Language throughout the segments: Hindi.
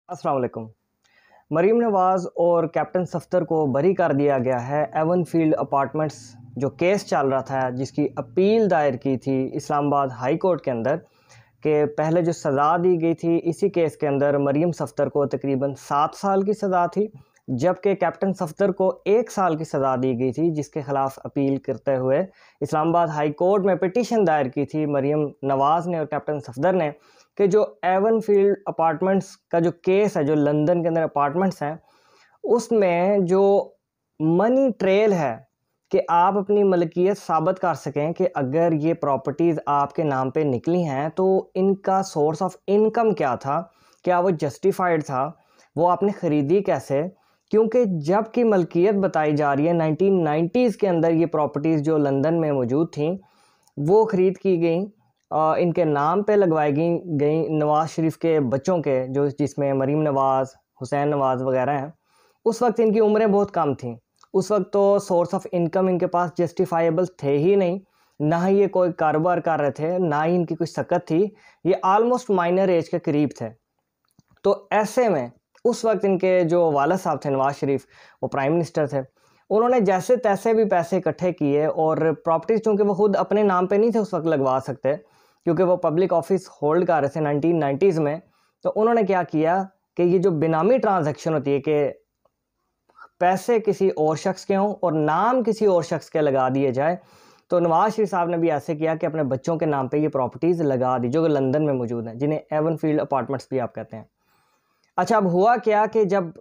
अस्सलाम वालेकुम। मरीम नवाज़ और कैप्टन सफ्दर को बरी कर दिया गया है एवन फील्ड अपार्टमेंट्स जो केस चल रहा था, जिसकी अपील दायर की थी इस्लामाबाद हाई कोर्ट के अंदर कि पहले जो सज़ा दी गई थी इसी केस के अंदर मरीम सफ्दर को तकरीबन 7 साल की सज़ा थी, जबकि कैप्टन सफ्दर को 1 साल की सज़ा दी गई थी, जिसके ख़िलाफ़ अपील करते हुए इस्लामाबाद हाई कोर्ट में पिटीशन दायर की थी मरीम नवाज़ ने और कैप्टन सफ्दर ने कि जो एवन फील्ड अपार्टमेंट्स का जो केस है, जो लंदन के अंदर अपार्टमेंट्स हैं, उसमें जो मनी ट्रेल है कि आप अपनी मलकियत साबित कर सकें कि अगर ये प्रॉपर्टीज़ आपके नाम पे निकली हैं तो इनका सोर्स ऑफ इनकम क्या था, क्या वो जस्टिफाइड था, वो आपने ख़रीदी कैसे। क्योंकि जब की मलकियत बताई जा रही है 1990s के अंदर ये प्रॉपर्टीज़ जो लंदन में मौजूद थी वो ख़रीद की गई, इनके नाम पे लगवाई गई नवाज़ शरीफ के बच्चों के, जो जिसमें मरीम नवाज़, हुसैन नवाज़ वगैरह हैं। उस वक्त इनकी उम्रें बहुत कम थीं। उस वक्त तो सोर्स ऑफ इनकम इनके पास जस्टिफाइबल थे ही नहीं, ना ही ये कोई कारोबार कर रहे थे, ना ही इनकी कुछ सकत थी। ये आलमोस्ट माइनर एज के करीब थे। तो ऐसे में उस वक्त इनके जो वालिद साहब थे नवाज़ शरीफ, वो प्राइम मिनिस्टर थे। उन्होंने जैसे तैसे भी पैसे इकट्ठे किए और प्रॉपर्टीज़, चूँकि वो खुद अपने नाम पे नहीं थे उस वक्त लगवा सकते, क्योंकि वो पब्लिक ऑफिस होल्ड कर रहे थे 1990s में। तो उन्होंने क्या किया कि ये जो बेनामी ट्रांजैक्शन होती है कि पैसे किसी और शख्स के हों और नाम किसी और शख्स के लगा दिए जाए, तो नवाज शरीफ साहब ने भी ऐसे किया कि अपने बच्चों के नाम पे ये प्रॉपर्टीज़ लगा दी, जो कि लंदन में मौजूद हैं, जिन्हें एवन फील्ड अपार्टमेंट्स भी आप कहते हैं। अच्छा, अब हुआ क्या कि जब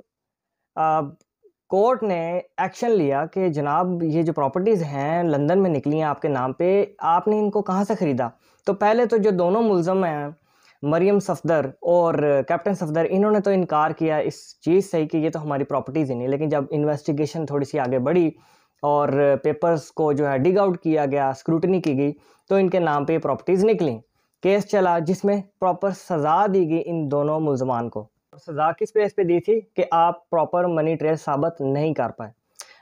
कोर्ट ने एक्शन लिया कि जनाब ये जो प्रॉपर्टीज़ हैं लंदन में निकली हैं आपके नाम पे, आपने इनको कहाँ से ख़रीदा। तो पहले तो जो दोनों मुलज़म हैं, मरियम सफ़दर और कैप्टन सफ़दर, इन्होंने तो इनकार किया इस चीज़ से कि ये तो हमारी प्रॉपर्टीज़ ही नहीं। लेकिन जब इन्वेस्टिगेशन थोड़ी सी आगे बढ़ी और पेपर्स को जो है डिग आउट किया गया, स्क्रूटनी की गई, तो इनके नाम पे ये प्रॉपर्टीज़ निकली। केस चला जिसमें प्रॉपर सज़ा दी गई इन दोनों मुलज़मान को। सज़ा किस बेस पे दी थी कि आप प्रॉपर मनी ट्रेल साबित नहीं कर पाए।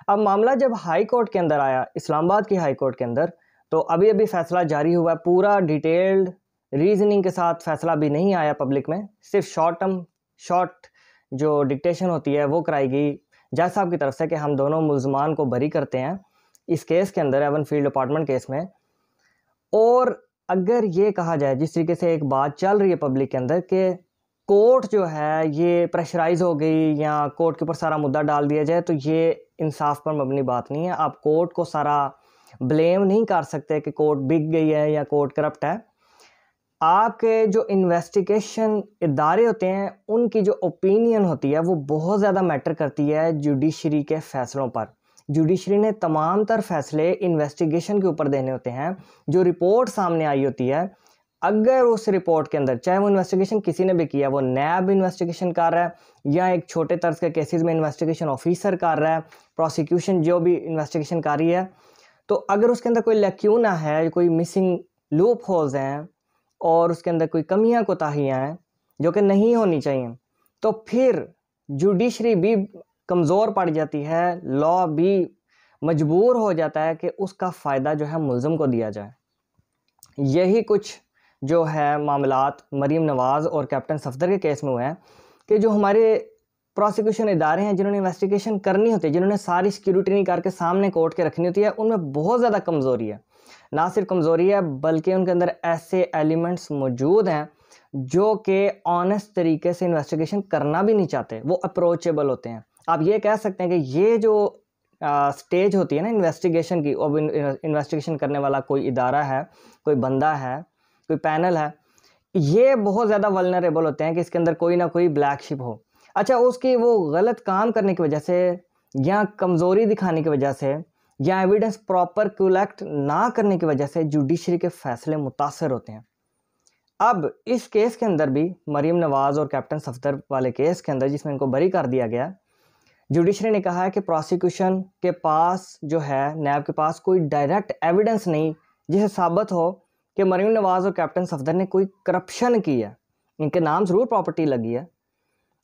अब मामला जब हाई कोर्ट के अंदर आया, इस्लामाबाद की हाई कोर्ट के अंदर, तो अभी फैसला जारी हुआ है, पूरा डिटेल्ड रीजनिंग के साथ फैसला भी नहीं आया पब्लिक में। सिर्फ शॉर्ट जो डिक्टेशन होती है वो कराई गई जज साहब की तरफ से कि हम दोनों मुलजमान को बरी करते हैं इस केस के अंदर, एवन फील्ड अपार्टमेंट केस में। और अगर ये कहा जाए, जिस तरीके से एक बात चल रही है पब्लिक के अंदर कि कोर्ट जो है ये प्रेशराइज हो गई या कोर्ट के ऊपर सारा मुद्दा डाल दिया जाए, तो ये इंसाफ पर मबनी बात नहीं है। आप कोर्ट को सारा ब्लेम नहीं कर सकते कि कोर्ट बिक गई है या कोर्ट करप्ट है। आपके जो इन्वेस्टिगेशन इदारे होते हैं उनकी जो ओपिनियन होती है वो बहुत ज़्यादा मैटर करती है जुडिशरी के फ़ैसलों पर। जुडिशरी ने तमाम तर फैसले इन्वेस्टिगेशन के ऊपर देने होते हैं। जो रिपोर्ट सामने आई होती है, अगर उस रिपोर्ट के अंदर, चाहे वो इन्वेस्टिगेशन किसी ने भी किया, वो नैब इन्वेस्टिगेशन कर रहा है या एक छोटे तर्ज के केसेस में इन्वेस्टिगेशन ऑफिसर कर रहा है, प्रोसिक्यूशन जो भी इन्वेस्टिगेशन कर रही है, तो अगर उसके अंदर कोई लैक्यूना है, कोई मिसिंग लूप होल्स हैं और उसके अंदर कोई कमियां कोताहियां हैं जो कि नहीं होनी चाहिए, तो फिर जुडिशरी भी कमज़ोर पड़ जाती है, लॉ भी मजबूर हो जाता है कि उसका फ़ायदा जो है मुल्ज़िम को दिया जाए। यही कुछ जो है मामलात मरीम नवाज़ और कैप्टन सफ़दर के केस में हुए हैं कि जो हमारे प्रोसिक्यूशन इदारे हैं, जिन्होंने इन्वेस्टिगेशन करनी होती है, जिन्होंने सारी सिक्योरिटी करके सामने कोर्ट के रखनी होती है, उनमें बहुत ज़्यादा कमज़ोरी है। ना सिर्फ कमज़ोरी है बल्कि उनके अंदर ऐसे एलिमेंट्स मौजूद हैं जो कि ऑनेस्ट तरीके से इन्वेस्टिगेशन करना भी नहीं चाहते, वो अप्रोचेबल होते हैं। आप ये कह सकते हैं कि ये जो स्टेज होती है ना इन्वेस्टिगेशन की, अब इन्वेस्टिगेशन करने वाला कोई इदारा है, कोई बंदा है, कोई पैनल है, ये बहुत ज़्यादा वल्नरेबल होते हैं कि इसके अंदर कोई ना कोई ब्लैक शिप हो। अच्छा, उसकी वो गलत काम करने की वजह से या कमज़ोरी दिखाने की वजह से या एविडेंस प्रॉपर कलेक्ट ना करने की वजह से जुडिशरी के फैसले मुतासर होते हैं। अब इस केस के अंदर भी मरीम नवाज़ और कैप्टन सफ़दर वाले केस के अंदर, जिसमें इनको बरी कर दिया गया, जुडिशरी ने कहा है कि प्रोसिक्यूशन के पास जो है, नैब के पास कोई डायरेक्ट एविडेंस नहीं जिसे साबित हो कि मरीम नवाज़ और कैप्टन सफ़दर ने कोई करप्शन की है। इनके नाम ज़रूर प्रॉपर्टी लगी है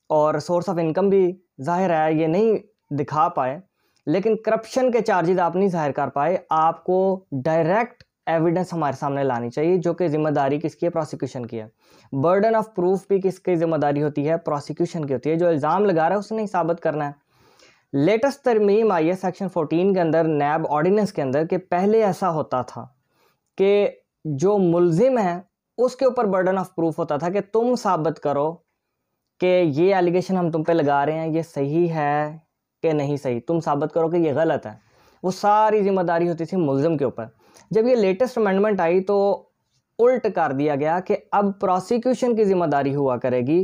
और सोर्स ऑफ इनकम भी जाहिर है ये नहीं दिखा पाए, लेकिन करप्शन के चार्जेस आप नहीं जाहिर कर पाए। आपको डायरेक्ट एविडेंस हमारे सामने लानी चाहिए, जो कि जिम्मेदारी किसकी है, प्रोसिक्यूशन की है। बर्डन ऑफ प्रूफ भी किसकी जिम्मेदारी होती है, प्रोसिक्यूशन की होती है। जो इल्ज़ाम लगा रहा है उसने ही साबित करना है। लेटेस्ट तरमीम आई है सेक्शन 14 के अंदर, नैब ऑर्डिनेंस के अंदर, कि पहले ऐसा होता था कि जो मुल्जिम है उसके ऊपर बर्डन ऑफ प्रूफ होता था कि तुम साबित करो कि ये एलिगेशन हम तुम पे लगा रहे हैं ये सही है कि नहीं सही, तुम साबित करो कि ये गलत है। वो सारी जिम्मेदारी होती थी मुल्जिम के ऊपर। जब ये लेटेस्ट अमेंडमेंट आई तो उल्ट कर दिया गया कि अब प्रोसिक्यूशन की जिम्मेदारी हुआ करेगी।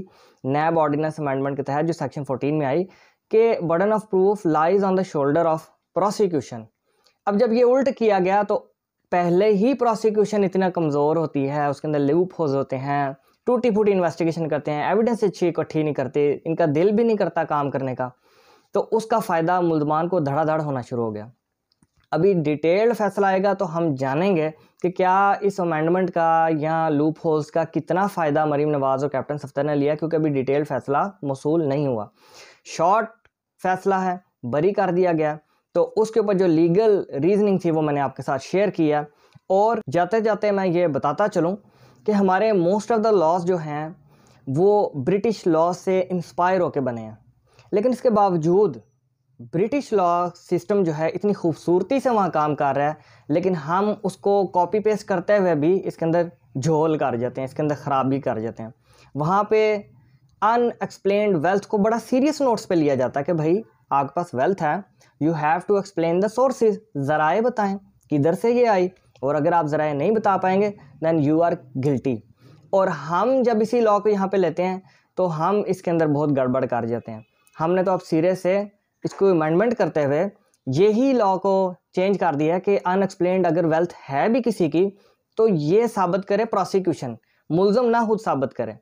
नैब ऑर्डिनेंस अमेंडमेंट के तहत जो सेक्शन 14 में आई कि burden of proof lies on the shoulder of prosecution. अब जब ये उल्ट किया गया तो पहले ही प्रोसिक्यूशन इतना कमज़ोर होती है, उसके अंदर लूप होल्स होते हैं, टूटी फूटी इन्वेस्टिगेशन करते हैं, एविडेंस अच्छी इकट्ठी नहीं करते, इनका दिल भी नहीं करता काम करने का, तो उसका फ़ायदा मुल्ज़मान को धड़ाधड़ होना शुरू हो गया। अभी डिटेल्ड फैसला आएगा तो हम जानेंगे कि क्या इस अमेंडमेंट का या लूप होल्स का कितना फ़ायदा मरीम नवाज़ और कैप्टन सफ्दर ने लिया, क्योंकि अभी डिटेल्ड फैसला मौसूल नहीं हुआ। शॉर्ट फैसला है, बरी कर दिया गया, तो उसके ऊपर जो लीगल रीजनिंग थी वो मैंने आपके साथ शेयर किया। और जाते जाते मैं ये बताता चलूँ कि हमारे मोस्ट ऑफ द लॉज जो हैं वो ब्रिटिश लॉ से इंस्पायर होकर बने हैं, लेकिन इसके बावजूद ब्रिटिश लॉ सिस्टम जो है इतनी खूबसूरती से वहाँ काम कर रहा है, लेकिन हम उसको कॉपी पेस्ट करते हुए भी इसके अंदर झोल कर जाते हैं, इसके अंदर ख़राबी कर जाते हैं। वहाँ पे अनएक्सप्लेन्ड वेल्थ को बड़ा सीरियस नोट्स पे लिया जाता है कि भाई आपके पास वेल्थ है, you have to explain the sources, ज़राए बताएं किधर से ये आई, और अगर आप ज़राए नहीं बता पाएंगे देन यू आर गिल्टी। और हम जब इसी लॉ को यहाँ पे लेते हैं तो हम इसके अंदर बहुत गड़बड़ कर जाते हैं। हमने तो अब सिरे से इसको अमेंडमेंट करते हुए यही लॉ को चेंज कर दिया कि अनएक्सप्लेन्ड अगर वेल्थ है भी किसी की तो ये साबित करे प्रोसिक्यूशन, मुल्ज़म ना खुद साबित करे।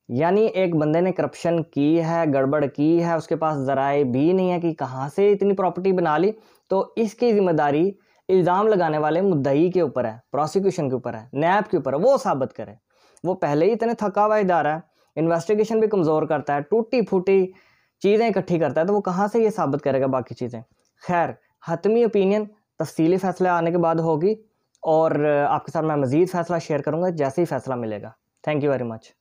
यानी एक बंदे ने करप्शन की है, गड़बड़ की है, उसके पास ज़राए भी नहीं है कि कहाँ से इतनी प्रॉपर्टी बना ली, तो इसकी जिम्मेदारी इल्ज़ाम लगाने वाले मुद्दई के ऊपर है, प्रोसिक्यूशन के ऊपर है, नैब के ऊपर है, वो साबित करे। वो पहले ही इतने थका हुआ इदारा है, इन्वेस्टिगेशन भी कमज़ोर करता है, टूटी फूटी चीज़ें इकट्ठी करता है, तो वो कहाँ से ये साबित करेगा बाकी चीज़ें। खैर, हतमी ओपिनियन तफसीली फ़ैसला आने के बाद होगी और आपके साथ मैं मज़ीद फ़ैसला शेयर करूँगा जैसे ही फ़ैसला मिलेगा। Thank you very much.